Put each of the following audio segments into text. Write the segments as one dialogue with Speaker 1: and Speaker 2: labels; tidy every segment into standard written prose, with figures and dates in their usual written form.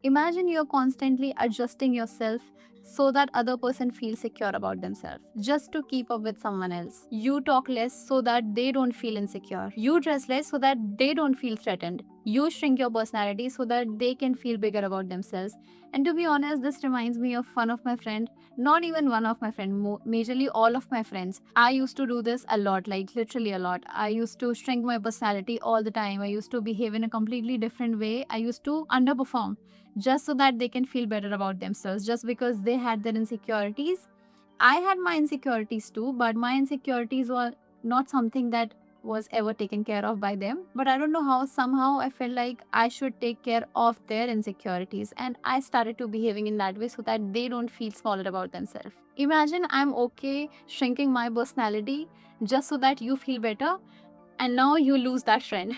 Speaker 1: Imagine you're constantly adjusting yourself so that other person feels secure about themselves just to keep up with someone else. You talk less so that they don't feel insecure. You dress less so that they don't feel threatened. You shrink your personality so that they can feel bigger about themselves. And to be honest, this reminds me of one of my friend, not even one of my friend, majorly all of my friends. I used to do this a lot, like literally a lot. I used to shrink my personality all the time. I used to behave in a completely different way. I used to underperform just so that they can feel better about themselves, just because they had their insecurities. I had my insecurities too, but my insecurities were not something that was ever taken care of by them. But I don't know how, somehow I felt like I should take care of their insecurities, and I started to behaving in that way so that they don't feel smaller about themselves. Imagine I'm okay shrinking my personality just so that you feel better, and now you lose that friend.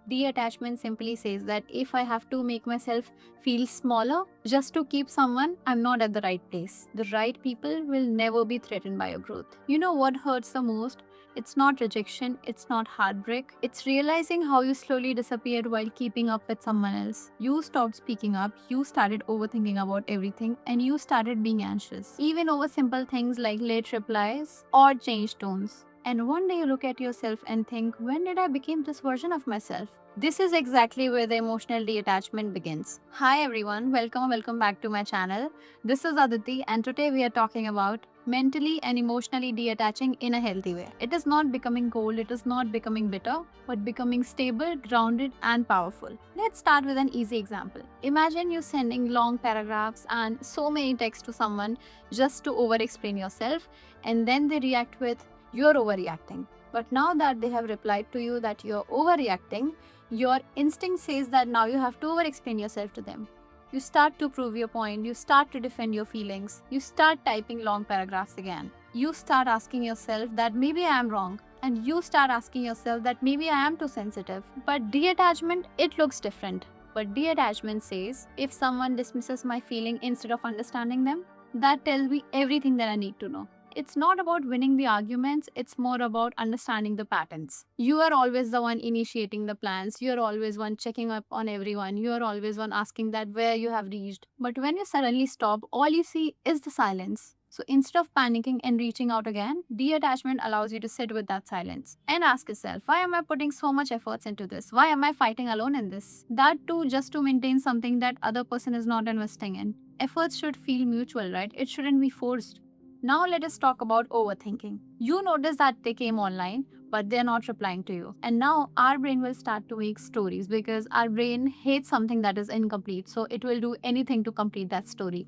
Speaker 1: Detachment simply says that if I have to make myself feel smaller just to keep someone, I'm not at the right place. The right people will never be threatened by your growth. You know what hurts the most? It's not rejection, it's not heartbreak. It's realizing how you slowly disappeared while keeping up with someone else. You stopped speaking up, you started overthinking about everything, and you started being anxious, even over simple things like late replies or changed tones. And one day you look at yourself and think, when did I become this version of myself? This is exactly where the emotional detachment begins. Hi everyone, welcome back to my channel. This is Aditi, and today we are talking about mentally and emotionally detaching in a healthy way. It is not becoming cold, it is not becoming bitter, but becoming stable, grounded, and powerful. Let's start with an easy example. Imagine you sending long paragraphs and so many texts to someone just to over explain yourself, and then they react with, "You're overreacting." But now that they have replied to you that you're overreacting, your instinct says that now you have to over explain yourself to them. You start to prove your point, you start to defend your feelings, you start typing long paragraphs again. You start asking yourself that maybe I am wrong, and you start asking yourself that maybe I am too sensitive. But detachment, it looks different. But detachment says if someone dismisses my feeling instead of understanding them, that tells me everything that I need to know. It's not about winning the arguments, it's more about understanding the patterns. You are always the one initiating the plans, you are always one checking up on everyone, you are always one asking that where you have reached. But when you suddenly stop, all you see is the silence. So instead of panicking and reaching out again, detachment allows you to sit with that silence and ask yourself, why am I putting so much efforts into this? Why am I fighting alone in this? That too, just to maintain something that other person is not investing in. Efforts should feel mutual, right? It shouldn't be forced. Now let us talk about overthinking. You notice that they came online, but they're not replying to you. And now our brain will start to make stories because our brain hates something that is incomplete. So it will do anything to complete that story.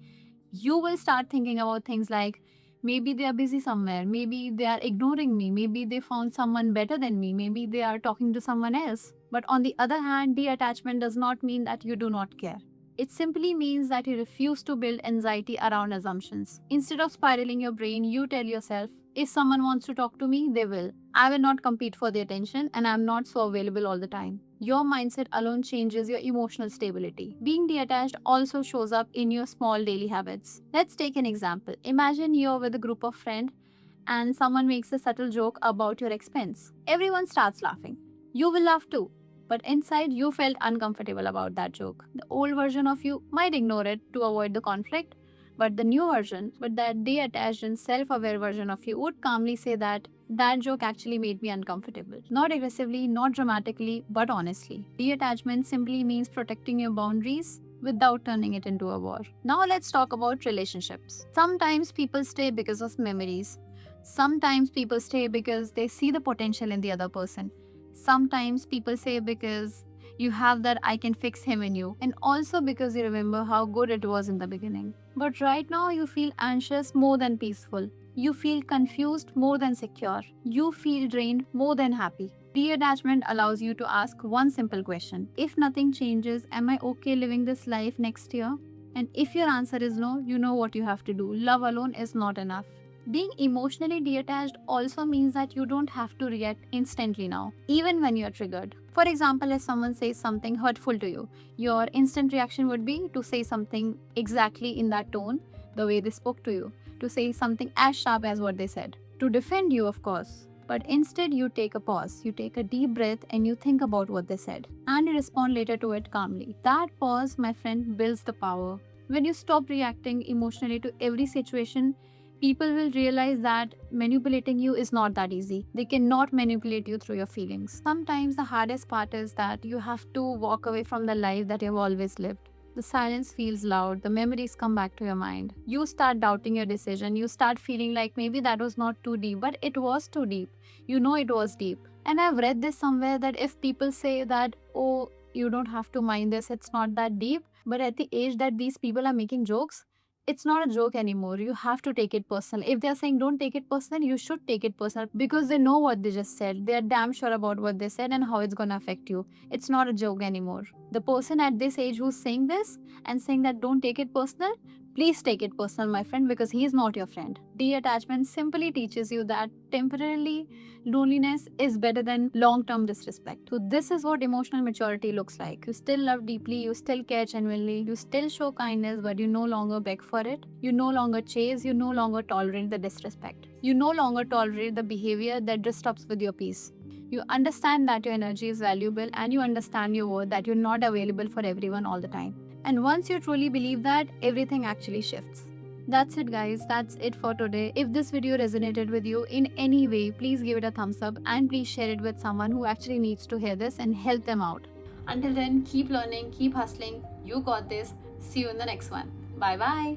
Speaker 1: You will start thinking about things like, maybe they are busy somewhere, maybe they are ignoring me, maybe they found someone better than me, maybe they are talking to someone else. But on the other hand, detachment does not mean that you do not care. It simply means that you refuse to build anxiety around assumptions. Instead of spiraling your brain, you tell yourself, if someone wants to talk to me, they will. I will not compete for their attention, and I'm not so available all the time. Your mindset alone changes your emotional stability. Being detached also shows up in your small daily habits. Let's take an example. Imagine you're with a group of friends and someone makes a subtle joke about your expense. Everyone starts laughing. You will laugh too. But inside, you felt uncomfortable about that joke. The old version of you might ignore it to avoid the conflict, but the new version, but that detached and self aware version of you would calmly say that that joke actually made me uncomfortable. Not aggressively, not dramatically, but honestly. Detachment simply means protecting your boundaries without turning it into a war. Now let's talk about relationships. Sometimes people stay because of memories. Sometimes people stay because they see the potential in the other person. Sometimes people say because you have that I can fix him in you, and also because you remember how good it was in the beginning. But right now, you feel anxious more than peaceful. You feel confused more than secure. You feel drained more than happy. Detachment allows you to ask one simple question: if nothing changes, am I okay living this life next year? And if your answer is no, you know what you have to do. Love alone is not enough. Being emotionally detached also means that you don't have to react instantly now, even when you're triggered. For example, if someone says something hurtful to you, your instant reaction would be to say something exactly in that tone, the way they spoke to you, to say something as sharp as what they said, to defend you, of course. But instead, you take a pause, you take a deep breath, and you think about what they said, and you respond later to it calmly. That pause, my friend, builds the power. When you stop reacting emotionally to every situation, people will realize that manipulating you is not that easy. They cannot manipulate you through your feelings. Sometimes the hardest part is that you have to walk away from the life that you've always lived. The silence feels loud, the memories come back to your mind. You start doubting your decision, you start feeling like maybe that was not too deep, but it was too deep. You know it was deep. And I've read this somewhere that if people say that, oh, you don't have to mind this, it's not that deep, but at the age that these people are making jokes, it's not a joke anymore. You have to take it personal. If they're saying don't take it personal, you should take it personal because they know what they just said. They're damn sure about what they said and how it's gonna affect you. It's not a joke anymore. The person at this age who's saying this and saying that don't take it personal, please take it personal, my friend, because he is not your friend. Detachment simply teaches you that temporarily loneliness is better than long term disrespect. So, this is what emotional maturity looks like. You still love deeply, you still care genuinely, you still show kindness, but you no longer beg for it. You no longer chase, you no longer tolerate the disrespect. You no longer tolerate the behavior that disrupts with your peace. You understand that your energy is valuable and you understand your worth, that you're not available for everyone all the time. And once you truly believe that, everything actually shifts. That's it, guys. That's it for today. If this video resonated with you in any way, please give it a thumbs up and please share it with someone who actually needs to hear this and help them out. Until then, keep learning, keep hustling. You got this. See you in the next one. Bye bye.